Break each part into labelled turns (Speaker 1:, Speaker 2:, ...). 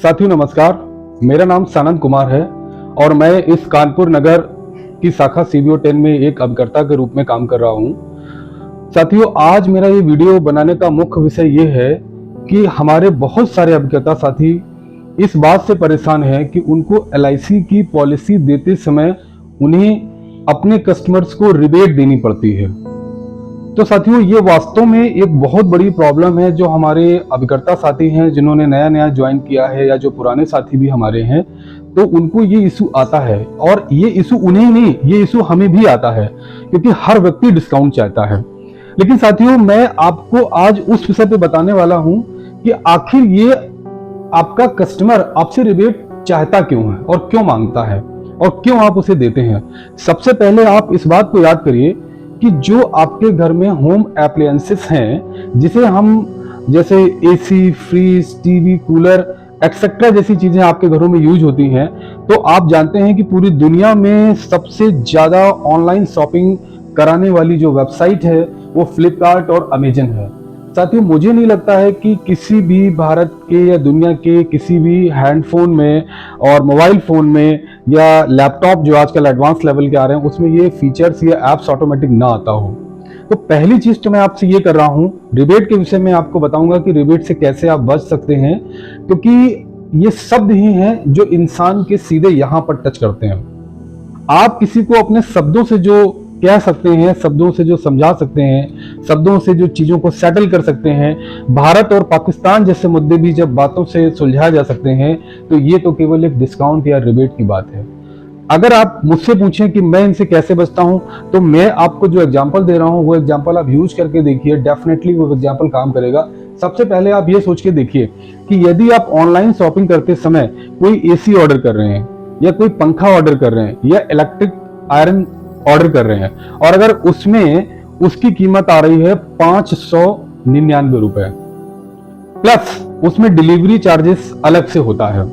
Speaker 1: साथियों नमस्कार, मेरा नाम सानंद कुमार है और मैं इस कानपुर नगर की शाखा CBO 10 में एक अभिकर्ता के रूप में काम कर रहा हूं। साथियों, आज मेरा ये वीडियो बनाने का मुख्य विषय ये है कि हमारे बहुत सारे अभिकर्ता साथी इस बात से परेशान हैं कि उनको LIC की पॉलिसी देते समय उन्हें अपने कस्टमर्स को रिबेट देनी पड़ती है। तो साथियों, ये वास्तव में एक बहुत बड़ी प्रॉब्लम है जो हमारे अभिकर्ता साथी हैं, जिन्होंने नया नया ज्वाइन किया है या जो पुराने साथी भी हमारे हैं, तो उनको ये इशू आता है। और ये इशू उन्हें नहीं, ये इशू हमें भी आता है, क्योंकि हर व्यक्ति डिस्काउंट चाहता है। लेकिन साथियों, मैं आपको आज उस विषय पे बताने वाला हूं कि आखिर ये आपका कस्टमर आपसे रिबेट चाहता क्यों है और क्यों मांगता है और क्यों आप उसे देते हैं। सबसे पहले आप इस बात को याद करिए कि जो आपके घर में होम एप्लायंसेस हैं, जिसे हम जैसे AC, fridge, TV, cooler etcetera जैसी चीजें आपके घरों में यूज होती हैं, तो आप जानते हैं कि पूरी दुनिया में सबसे ज्यादा ऑनलाइन शॉपिंग कराने वाली जो वेबसाइट है वो फ्लिपकार्ट और अमेजन है। साथियों, मुझे नहीं लगता है कि किसी भी भारत के या दुनिया के किसी भी हैंडफोन में और मोबाइल फोन में या लैपटॉप जो आजकल एडवांस लेवल के आ रहे हैं उसमें ये फीचर्स या एप्स ऑटोमेटिक ना आता हो। तो पहली चीज तो मैं आपसे ये कर रहा हूं, रिबेट के विषय में आपको बताऊंगा कि रिबेट से कैसे आप बच सकते हैं, क्योंकि ये शब्द ही हैं जो इंसान के सीधे यहां पर टच करते हैं। आप किसी को अपने शब्दों से जो कह सकते हैं, शब्दों से जो समझा सकते हैं, शब्दों से जो चीजों को सेटल कर सकते हैं, भारत और पाकिस्तान जैसे मुद्दे भी जब बातों से सुलझाए जा सकते हैं, तो ये तो केवल एक डिस्काउंट या रिबेट की बात है। अगर आप मुझसे पूछें कि मैं इनसे कैसे बचता हूं, तो मैं आपको जो एग्जांपल दे रहा हूं वो एग्जांपल आप यूज करके देखिए, डेफिनेटली वो एग्जांपल काम करेगा। सबसे पहले आप ये सोच के देखिए कि यदि आप ऑनलाइन शॉपिंग करते समय कोई AC ऑर्डर कर रहे हैं या कोई पंखा ऑर्डर कर रहे हैं या इलेक्ट्रिक आयरन ऑर्डर कर रहे हैं और अगर उसमें उसकी कीमत आ रही है 599 रुपए, प्लस उसमें डिलीवरी चार्जेस अलग से होता है,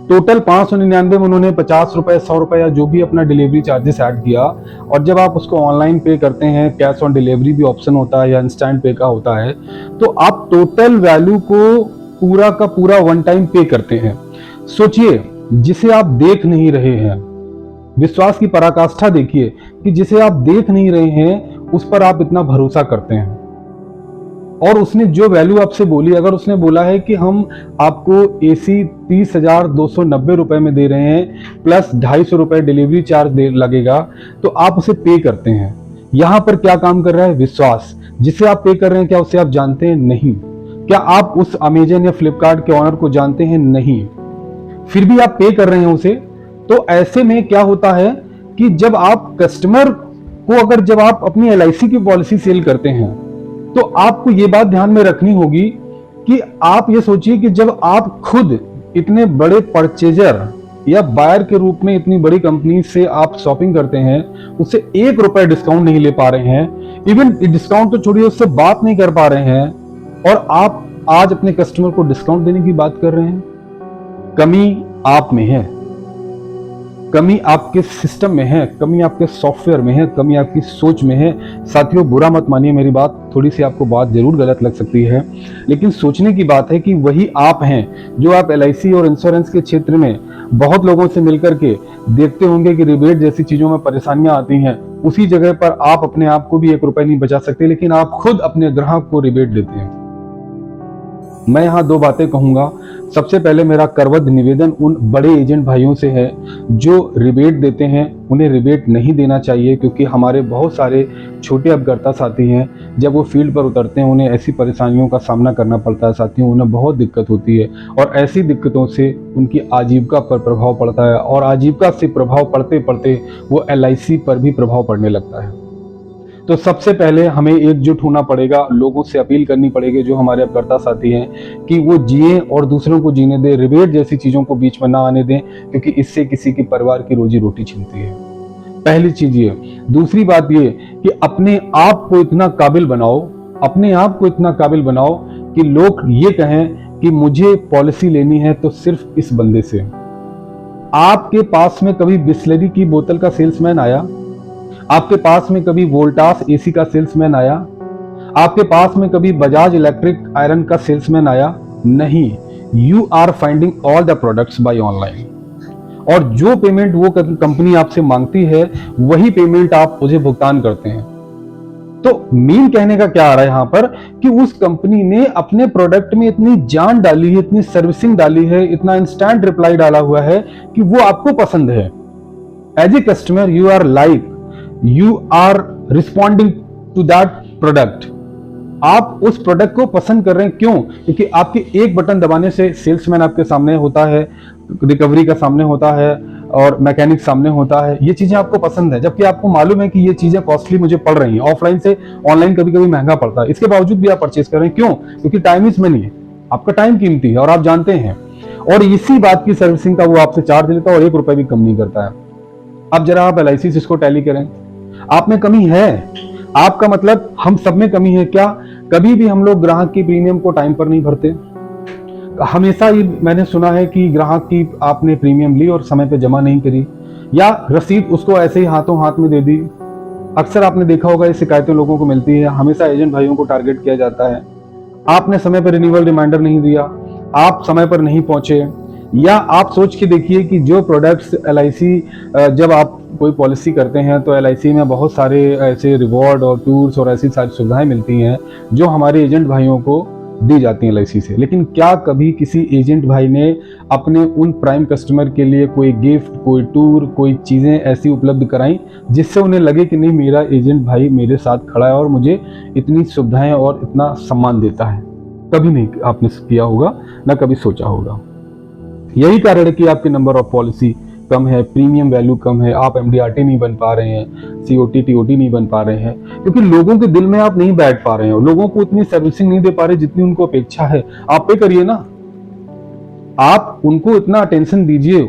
Speaker 1: टोटल 599 में उन्होंने 50 रुपए, 100 रुपए या जो भी अपना डिलीवरी चार्जेस ऐड किया, और जब आप उसको ऑनलाइन पे करते हैं, कैश ऑन डिलीवरी भी ऑप्शन होता है या इंस्टेंट पे का होता है, तो आप टोटल वैल्यू को पूरा का पूरा वन टाइम पे करते हैं। सोचिए, जिसे आप देख नहीं रहे हैं, विश्वास की पराकाष्ठा देखिए कि जिसे आप देख नहीं रहे हैं उस पर आप इतना भरोसा करते हैं। और उसने जो वैल्यू आपसे बोली, अगर उसने बोला है कि हम आपको AC 30,290 रुपए में दे रहे हैं प्लस 250 रुपए डिलीवरी चार्ज लगेगा, तो आप उसे पे करते हैं। यहां पर क्या काम कर रहा है? विश्वास। जिसे आप पे कर रहे हैं, क्या उसे आप जानते हैं? नहीं। क्या आप उस अमेजन या फ्लिपकार्ट के ऑनर को जानते हैं? नहीं। फिर भी आप पे कर रहे हैं उसे। तो ऐसे में क्या होता है कि जब आप कस्टमर को जब आप अपनी LIC की पॉलिसी सेल करते हैं, तो आपको ये बात ध्यान में रखनी होगी कि आप ये सोचिए कि जब आप खुद इतने बड़े परचेजर या बायर के रूप में इतनी बड़ी कंपनी से आप शॉपिंग करते हैं, उससे 1 रुपए डिस्काउंट नहीं ले पा रहे हैं, इवन डिस्काउंट तो छोड़िए, उससे बात नहीं कर पा रहे हैं, और आप आज अपने कस्टमर को डिस्काउंट देने की बात कर रहे हैं। कमी आप में है, कमी आपके सिस्टम में है, कमी आपके सॉफ्टवेयर में है, कमी आपकी सोच में है। साथियों, बुरा मत मानिए मेरी बात, थोड़ी सी आपको बात जरूर गलत लग सकती है, लेकिन सोचने की बात है कि वही आप हैं जो आप LIC और इंश्योरेंस के क्षेत्र में बहुत लोगों से मिलकर के देखते होंगे कि रिबेट जैसी चीजों में परेशानियां आती हैं। उसी जगह पर आप अपने आप को भी 1 रुपए नहीं बचा सकते, लेकिन आप खुद अपने ग्राहक को रिबेट देते हैं। मैं यहाँ 2 बातें कहूंगा। सबसे पहले मेरा करवद निवेदन उन बड़े एजेंट भाइयों से है जो रिबेट देते हैं, उन्हें रिबेट नहीं देना चाहिए, क्योंकि हमारे बहुत सारे छोटे अभिकर्ता साथी हैं, जब वो फील्ड पर उतरते हैं उन्हें ऐसी परेशानियों का सामना करना पड़ता है। साथियों, उन्हें बहुत दिक्कत होती है और ऐसी दिक्कतों से उनकी आजीविका पर प्रभाव पड़ता है, और आजीविका से प्रभाव पड़ते पड़ते वो LIC पर भी प्रभाव पड़ने लगता है। तो सबसे पहले हमें एकजुट होना पड़ेगा, लोगों से अपील करनी पड़ेगी जो हमारे अभिकर्ता साथी हैं कि वो जिए और दूसरों को जीने दें, रिबेट जैसी चीजों को बीच में ना आने दें, क्योंकि इससे किसी के परिवार की रोजी रोटी छिनती है। पहली चीज ये। दूसरी बात ये कि अपने आप को इतना काबिल बनाओ, अपने आप को इतना काबिल बनाओ कि लोग ये कहें कि मुझे पॉलिसी लेनी है तो सिर्फ इस बंदे से। आपके पास में कभी बिस्लरी की बोतल का सेल्समैन आया? आपके पास में कभी वोल्टास AC का सेल्समैन आया? आपके पास में कभी बजाज इलेक्ट्रिक आयरन का सेल्समैन आया? नहीं। You are finding all the products buy online, और जो पेमेंट वो कंपनी आपसे मांगती है वही पेमेंट आप मुझे भुगतान करते हैं। तो मीन कहने का क्या आ रहा है यहां पर कि उस कंपनी ने अपने प्रोडक्ट में इतनी जान डाली है, इतनी सर्विसिंग डाली है, इतना इंस्टेंट रिप्लाई डाला हुआ है कि वो आपको पसंद है। As a customer you are responding to that product. आप उस प्रोडक्ट को पसंद कर रहे हैं, क्यों? क्योंकि आपके एक बटन दबाने से सेल्समैन आपके सामने होता है, रिकवरी का सामने होता है, और मैकेनिक सामने होता है। ये चीजें आपको पसंद है, जबकि आपको मालूम है कि ये चीजें कॉस्टली मुझे पड़ रही हैं, ऑफलाइन से ऑनलाइन कभी कभी महंगा पड़ता है, इसके बावजूद भी आप परचेस कर रहे हैं। क्यों? क्योंकि टाइम इज मनी है, आपका टाइम कीमती है और आप जानते हैं। और इसी बात की सर्विसिंग का वो आपसे चार्ज लेता है और 1 रुपए भी कम नहीं करता है। अब जरा आप LIC से इसको टैली करें, आप में कमी है, आपका मतलब हम सब में कमी है क्या? कभी भी हम लोग ग्राहक की प्रीमियम को टाइम पर नहीं भरते। हमेशा ही मैंने सुना है कि ग्राहक की आपने प्रीमियम ली और समय पे जमा नहीं करी, या रसीद उसको ऐसे ही हाथों हाथ में दे दी। अक्सर आपने देखा होगा ये शिकायतें लोगों को मिलती है, हमेशा एजेंट भाइयों को टारगेट किया जाता है। आपने समय पर रिन्यूअल रिमाइंडर नहीं दिया, आप समय पर नहीं पहुंचे, या आप सोच के देखिए कि जो प्रोडक्ट्स LIC, जब आप कोई पॉलिसी करते हैं तो LIC में बहुत सारे ऐसे रिवॉर्ड और टूर्स और ऐसी सारी सुविधाएं मिलती हैं जो हमारे एजेंट भाइयों को दी जाती हैं LIC से। लेकिन क्या कभी किसी एजेंट भाई ने अपने उन प्राइम कस्टमर के लिए कोई गिफ्ट, कोई टूर, कोई चीज़ें ऐसी उपलब्ध कराई जिससे उन्हें लगे कि नहीं, मेरा एजेंट भाई मेरे साथ खड़ा है और मुझे इतनी सुविधाएं और इतना सम्मान देता है? कभी नहीं आपने किया होगा, ना कभी सोचा होगा। यही कारण है कि आपके नंबर ऑफ पॉलिसी कम है, प्रीमियम वैल्यू कम है, आप MDRT नहीं बन पा रहे हैं, COT TOT नहीं बन पा रहे हैं, क्योंकि लोगों के दिल में आप नहीं बैठ पा रहे हैं, लोगों को उतनी सर्विसिंग नहीं दे पा रहे जितनी उनको अपेक्षा है। आप पे करिए ना, आप उनको इतना अटेंशन दीजिए,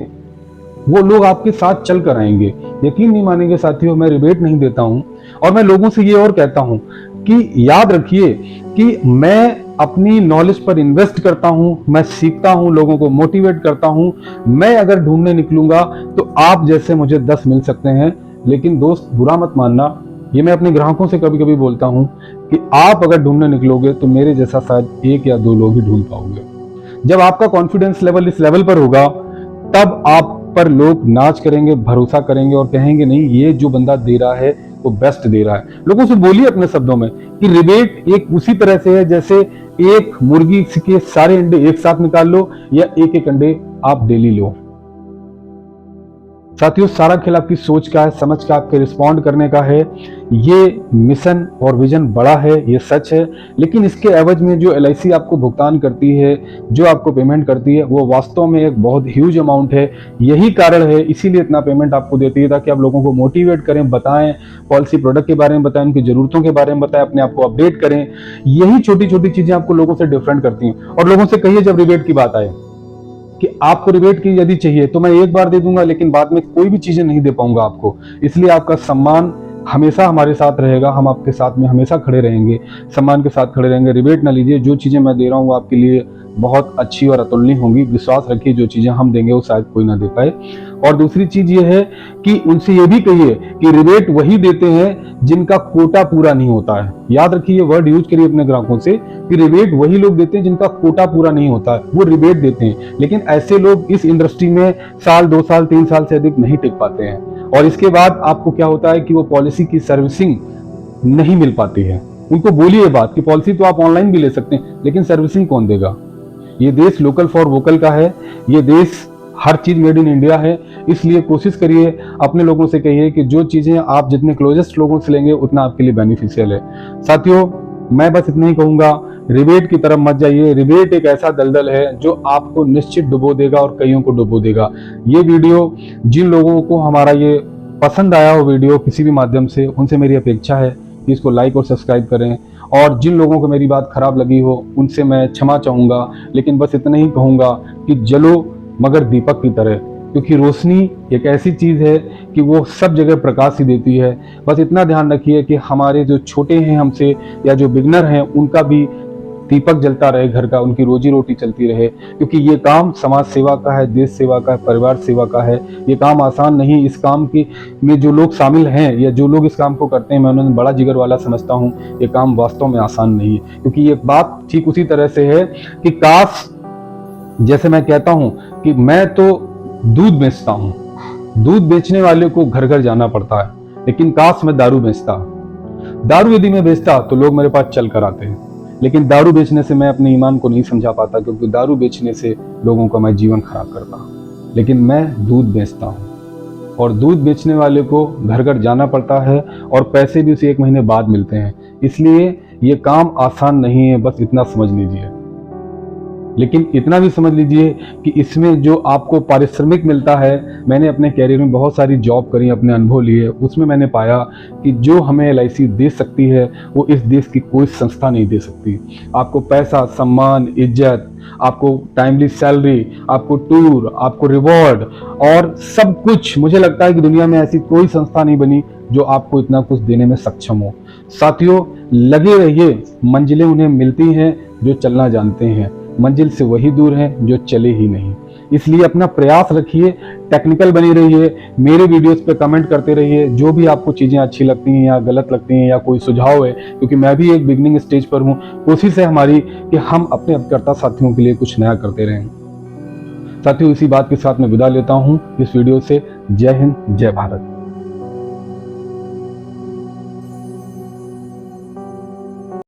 Speaker 1: वो लोग आपके साथ चल कर आएंगे। यकीन नहीं मानेंगे साथियों, मैं रिबेट नहीं देता हूं, और मैं लोगों से ये और कहता हूं कि याद रखिए कि मैं अपनी नॉलेज पर इन्वेस्ट करता हूं, मैं सीखता हूं, लोगों को मोटिवेट करता हूं। मैं अगर ढूंढने निकलूंगा तो आप जैसे मुझे 10 मिल सकते हैं, लेकिन दोस्त बुरा मत मानना, ये मैं अपने ग्राहकों से कभी कभी बोलता हूं कि आप अगर ढूंढने निकलोगे तो मेरे जैसा शायद 1 या 2 लोग ही ढूंढ पाओगे। जब आपका कॉन्फिडेंस लेवल इस लेवल पर होगा, तब आप पर लोग नाच करेंगे, भरोसा करेंगे और कहेंगे नहीं, ये जो बंदा दे रहा है वो बेस्ट दे रहा है। लोगों से बोलिए अपने शब्दों में कि रिबेट एक उसी तरह से है जैसे एक मुर्गी के सारे अंडे एक साथ निकाल लो या एक एक अंडे आप डेली लो। साथियों, सारा खेल आपकी सोच का है, समझ का, आपके रिस्पॉन्ड करने का है। ये मिशन और विजन बड़ा है, ये सच है, लेकिन इसके एवज में जो LIC आपको भुगतान करती है, जो आपको पेमेंट करती है, वो वास्तव में एक बहुत ह्यूज अमाउंट है। यही कारण है, इसीलिए इतना पेमेंट आपको देती है, ताकि आप लोगों को मोटिवेट करें, बताएं, पॉलिसी प्रोडक्ट के बारे में बताएं, उनकी जरूरतों के बारे में बताएं, अपने आप को अपडेट करें। यही छोटी छोटी चीजें आपको लोगों से डिफरेंट करती हैं। और लोगों से कहिए जब रिबेट की बात आए कि आपको रिबेट की यदि चाहिए तो मैं एक बार दे दूंगा, लेकिन बाद में कोई भी चीजें नहीं दे पाऊंगा आपको। इसलिए आपका सम्मान हमेशा हमारे साथ रहेगा, हम आपके साथ में हमेशा खड़े रहेंगे, सम्मान के साथ खड़े रहेंगे। रिबेट ना लीजिए, जो चीजें मैं दे रहा हूँ वो आपके लिए बहुत अच्छी और अतुलनीय होंगी। विश्वास रखिए, जो चीजें हम देंगे वो शायद कोई ना दे पाए। और दूसरी चीज ये है कि उनसे ये भी कहिए कि रिबेट वही देते हैं जिनका कोटा पूरा नहीं होता है। याद रखिए, वर्ड यूज करिए अपने ग्राहकों से कि रिबेट वही लोग देते हैं जिनका कोटा पूरा नहीं होता है, वो रिबेट देते हैं। लेकिन ऐसे लोग इस इंडस्ट्री में साल, 2 साल, 3 साल से अधिक नहीं टिक पाते हैं, और इसके बाद आपको क्या होता है कि वो पॉलिसी की सर्विसिंग नहीं मिल पाती है। उनको बोलिए बात कि पॉलिसी तो आप ऑनलाइन भी ले सकते हैं, लेकिन सर्विसिंग कौन देगा? ये देश लोकल फॉर वोकल का है, ये देश हर चीज मेड इन इंडिया है। इसलिए कोशिश करिए, अपने लोगों से कहिए कि जो चीजें आप जितने क्लोजेस्ट लोगों से लेंगे उतना आपके लिए बेनिफिशियल है। साथियों, मैं बस इतना ही कहूंगा, रिबेट की तरफ मत जाइए। रिबेट एक ऐसा दलदल है जो आपको निश्चित डुबो देगा और कईयों को डुबो देगा। ये वीडियो जिन लोगों को हमारा ये पसंद आया हो वीडियो किसी भी माध्यम से, उनसे मेरी अपेक्षा है कि इसको लाइक और सब्सक्राइब करें। और जिन लोगों को मेरी बात खराब लगी हो उनसे मैं क्षमा चाहूंगा, लेकिन बस इतना ही कहूंगा कि जलो मगर दीपक की तरह, क्योंकि रोशनी एक ऐसी चीज है कि वो सब जगह प्रकाश ही देती है। बस इतना ध्यान रखिए कि हमारे जो छोटे हैं हमसे या जो बिगनर हैं उनका भी दीपक जलता रहे घर का, उनकी रोजी रोटी चलती रहे, क्योंकि ये काम समाज सेवा का है, देश सेवा का है, परिवार सेवा का है। ये काम आसान नहीं। इस काम की में जो लोग शामिल हैं या जो लोग इस काम को करते हैं, मैं उन्हें बड़ा जिगर वाला समझता हूँ। ये काम वास्तव में आसान नहीं है, क्योंकि ये बात ठीक उसी तरह से है कि काश जैसे मैं कहता हूं कि मैं तो दूध बेचता हूं, दूध बेचने वाले को घर घर जाना पड़ता है, लेकिन काश मैं दारू बेचता। दारू यदि मैं बेचता तो लोग मेरे पास चल कर आते हैं, लेकिन दारू बेचने से मैं अपने ईमान को नहीं समझा पाता, क्योंकि दारू बेचने से लोगों का मैं जीवन खराब करता। लेकिन मैं दूध बेचता हूँ और दूध बेचने वाले को घर घर जाना पड़ता है और पैसे भी उसे 1 महीने बाद मिलते हैं। इसलिए ये काम आसान नहीं है, बस इतना समझ लीजिए। लेकिन इतना भी समझ लीजिए कि इसमें जो आपको पारिश्रमिक मिलता है, मैंने अपने कैरियर में बहुत सारी जॉब करी, अपने अनुभव लिए, उसमें मैंने पाया कि जो हमें LIC दे सकती है वो इस देश की कोई संस्था नहीं दे सकती। आपको पैसा, सम्मान, इज्जत, आपको टाइमली सैलरी, आपको टूर, आपको रिवॉर्ड और सब कुछ, मुझे लगता है कि दुनिया में ऐसी कोई संस्था नहीं बनी जो आपको इतना कुछ देने में सक्षम हो। साथियों, लगे रहिए, मंजिलें उन्हें मिलती हैं जो चलना जानते हैं, मंजिल से वही दूर हैं जो चले ही नहीं। इसलिए अपना प्रयास रखिए, टेक्निकल बनी रहिए, मेरे वीडियोस पे कमेंट करते रहिए, जो भी आपको चीज़ें अच्छी लगती हैं या गलत लगती हैं या कोई सुझाव है, क्योंकि मैं भी एक बिगनिंग स्टेज पर हूँ। कोशिश है हमारी कि हम अपने अभिकर्ता साथियों के लिए कुछ नया करते रहें। साथियों, इसी बात के साथ मैं विदा लेता हूँ इस वीडियो से। जय हिंद, जय भारत।